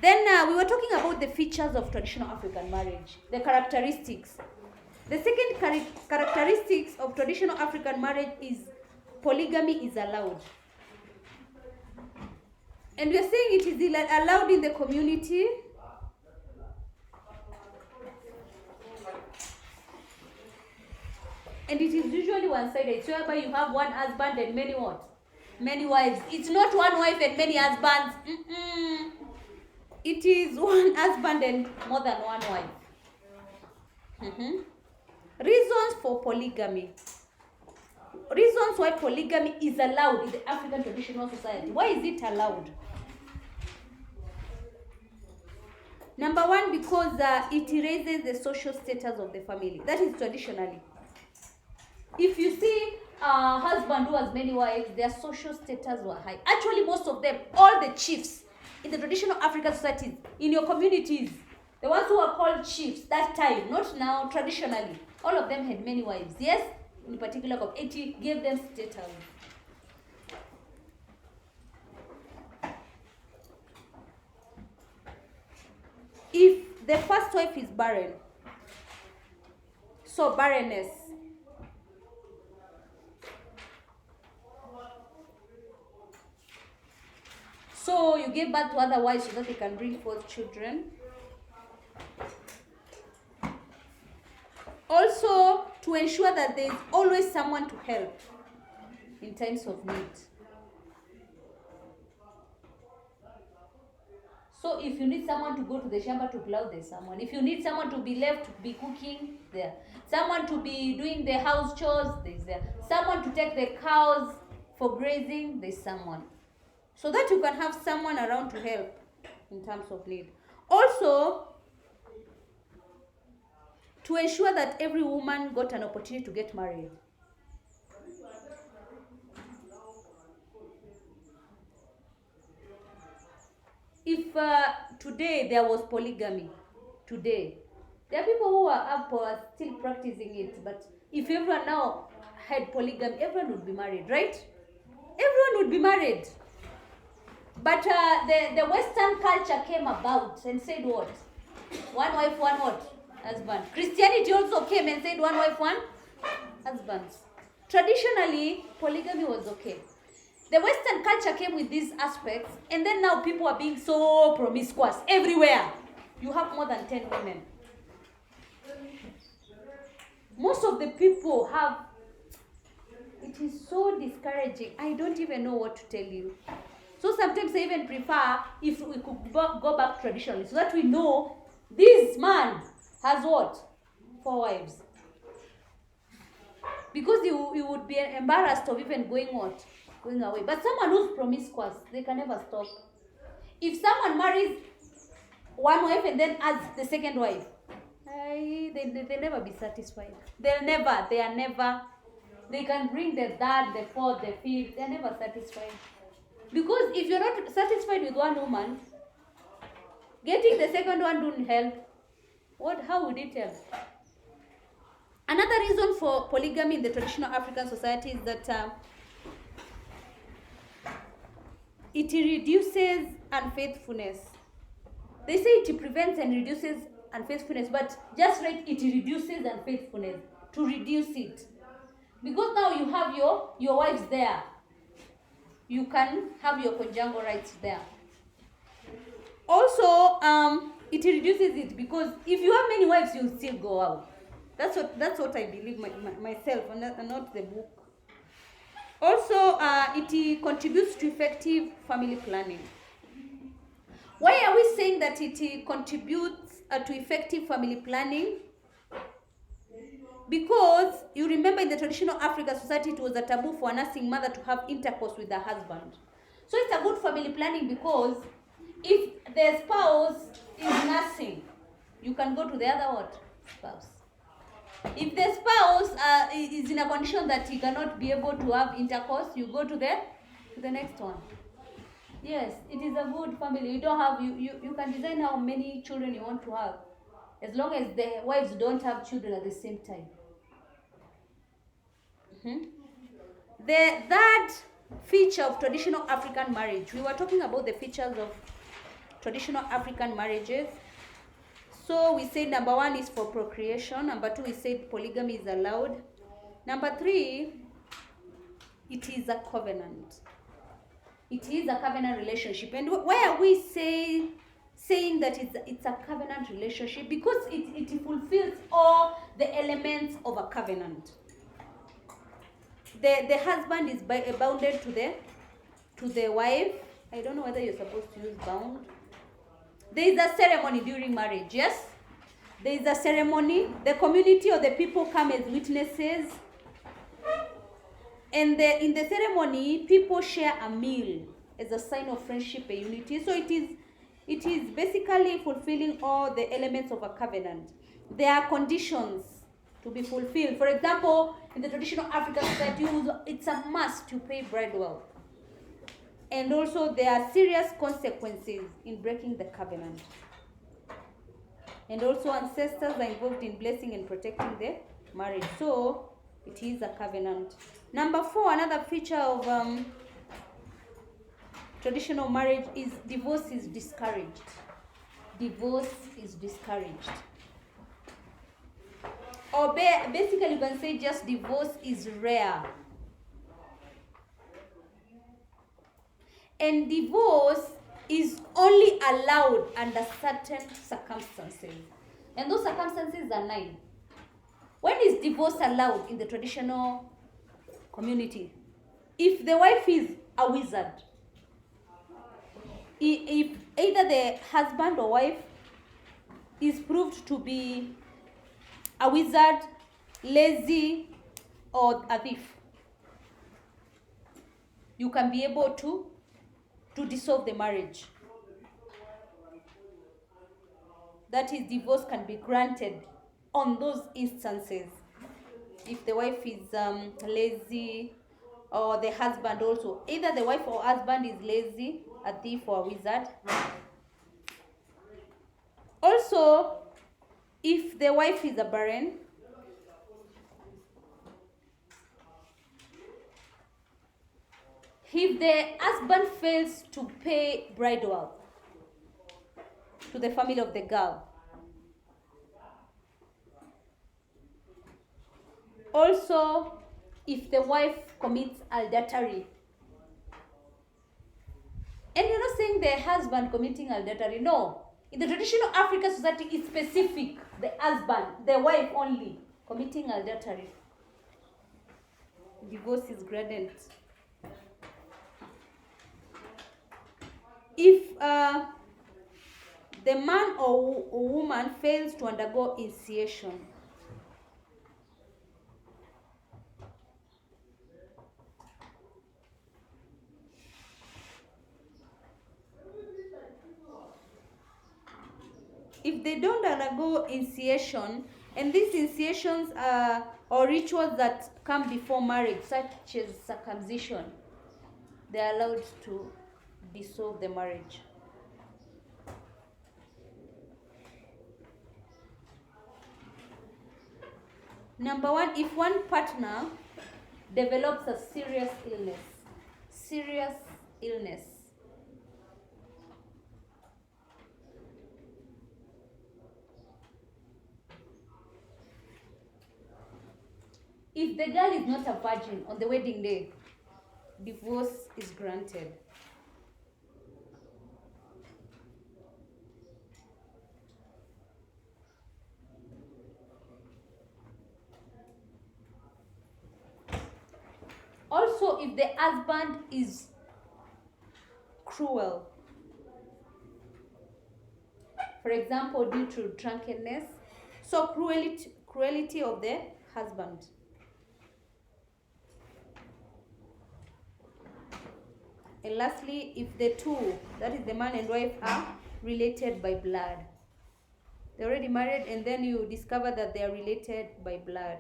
Then we were talking about the features of traditional African marriage, the characteristics. The second characteristics of traditional African marriage is polygamy is allowed. And we are saying it is allowed in the community. And it is usually one-sided, so whereby you have one husband and many what? Many wives. It's not one wife and many husbands. It is one husband and more than one wife. Reasons for polygamy. Reasons why polygamy is allowed in the African traditional society. Why is it allowed? Number one, because it raises the social status of the family. That is traditionally. If you see a husband who has many wives, their social status were high. Actually, most of them, all the chiefs in the traditional African societies, in your communities, the ones who are called chiefs that time, not now, traditionally, all of them had many wives. Yes, in particular, it gave them status. If the first wife is barren, so barrenness, so you give birth to other wives so that they can bring forth children. Also, to ensure that there is always someone to help in times of need. So if you need someone to go to the shamba to plow, there's someone. If you need someone to be left to be cooking, there. Someone to be doing the house chores, there's there. Someone to take the cows for grazing, there's someone. So that you can have someone around to help in terms of need. Also, to ensure that every woman got an opportunity to get married. If today there was polygamy, today, there are people who are up or still practicing it, but if everyone now had polygamy, everyone would be married, right? Everyone would be married. But the Western culture came about and said what? One wife, one what? Husband. Christianity also came and said one wife, one husband. Traditionally, polygamy was okay. The Western culture came with these aspects, and then now people are being so promiscuous everywhere. You have more than 10 women. Most of the people have, it is so discouraging. I don't even know what to tell you. So sometimes I even prefer if we could go back traditionally so that we know this man has what? 4 wives. Because you would be embarrassed of even going what? Going away. But someone who's promiscuous, they can never stop. If someone marries one wife and then adds the second wife, they'll never be satisfied. They are never. They can bring the third, the fourth, the fifth. They're never satisfied. Because if you're not satisfied with one woman, getting the second one wouldn't help. How would it help? Another reason for polygamy in the traditional African society is that it reduces unfaithfulness. They say it prevents and reduces unfaithfulness, but just right, it reduces unfaithfulness, to reduce it. Because now you have your wives there. You can have your conjugal rights there. Also, it reduces it because if you have many wives, you'll still go out. That's what I believe myself, and not the book. Also, it contributes to effective family planning. Why are we saying that it contributes to effective family planning? Because you remember in the traditional African society, it was a taboo for a nursing mother to have intercourse with her husband. So it's a good family planning because if the spouse is nursing, you can go to the other spouse. If the spouse is in a condition that he cannot be able to have intercourse, you go to the next one. Yes, it is a good family. You don't have you can design how many children you want to have, as long as the wives don't have children at the same time. The third feature of traditional African marriage, we were talking about the features of traditional African marriages. So we said number 1 is for procreation. Number 2, we said polygamy is allowed. Number 3, it is a covenant. It is a covenant relationship. And why are we saying that it's a covenant relationship? Because it fulfills all the elements of a covenant. The husband is bounded to the wife. I don't know whether you're supposed to use bound. There is a ceremony during marriage, yes? There is a ceremony. The community or the people come as witnesses. And in the ceremony, people share a meal as a sign of friendship and unity. So it is basically fulfilling all the elements of a covenant. There are conditions to be fulfilled. For example, in the traditional African society, it's a must to pay bridal. And also there are serious consequences in breaking the covenant. And also ancestors are involved in blessing and protecting the marriage. So it is a covenant. Number 4, another feature of traditional marriage is divorce is discouraged. Divorce is discouraged. Or basically you can say just divorce is rare. And divorce is only allowed under certain circumstances. And those circumstances are 9. When is divorce allowed in the traditional community? If the wife is a wizard, if either the husband or wife is proved to be a wizard, lazy, or a thief, you can be able to dissolve the marriage. That is, divorce can be granted on those instances. If the wife is lazy, or the husband also, either the wife or husband is lazy, a thief, or a wizard. Also, if the wife is a barren, if the husband fails to pay bridal to the family of the girl. Also, if the wife commits adultery. And you're not saying the husband committing adultery. No. In the traditional African society, it's specific. The husband, the wife only, committing adultery. Divorce is granted. If the man or woman fails to undergo initiation, if they don't undergo initiation, and these initiations are or rituals that come before marriage, such as circumcision, they are allowed to dissolve the marriage. Number 1, if one partner develops a serious illness, if the girl is not a virgin on the wedding day, divorce is granted. Also, if the husband is cruel, for example, due to drunkenness, so cruelty of the husband. And lastly, if the two, that is the man and wife, are related by blood. They're already married and then you discover that they are related by blood.